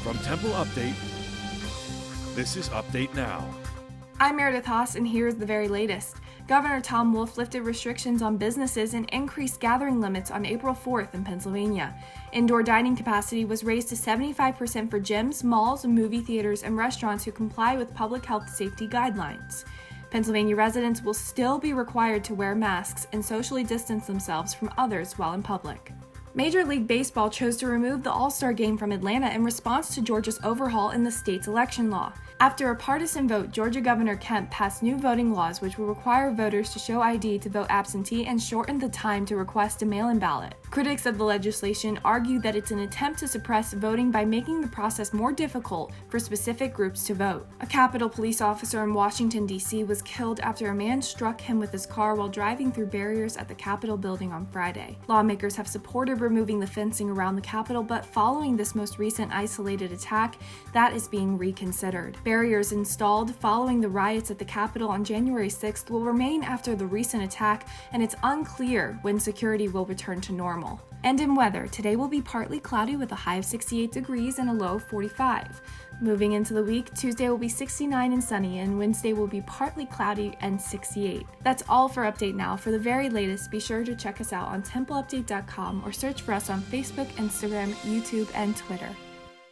From Temple Update, this is Update Now. I'm Meredith Haas, and here's the very latest. Governor Tom Wolf lifted restrictions on businesses and increased gathering limits on April 4th in Pennsylvania. Indoor dining capacity was raised to 75% for gyms, malls, movie theaters, and restaurants who comply with public health safety guidelines. Pennsylvania residents will still be required to wear masks and socially distance themselves from others while in public. Major League Baseball chose to remove the All-Star Game from Atlanta in response to Georgia's overhaul in the state's election law. After a partisan vote, Georgia Governor Kemp passed new voting laws which will require voters to show ID to vote absentee and shorten the time to request a mail-in ballot. Critics of the legislation argue that it's an attempt to suppress voting by making the process more difficult for specific groups to vote. A Capitol police officer in Washington, D.C. was killed after a man struck him with his car while driving through barriers at the Capitol building on Friday. Lawmakers have supported removing the fencing around the Capitol, but following this most recent isolated attack, that is being reconsidered. Barriers installed following the riots at the Capitol on January 6th will remain after the recent attack, and it's unclear when security will return to normal. And in weather, today will be partly cloudy with a high of 68 degrees and a low of 45. Moving into the week, Tuesday will be 69 and sunny, and Wednesday will be partly cloudy and 68. That's all for Update Now. For the very latest, be sure to check us out on templeupdate.com or search for us on Facebook, Instagram, YouTube, and Twitter.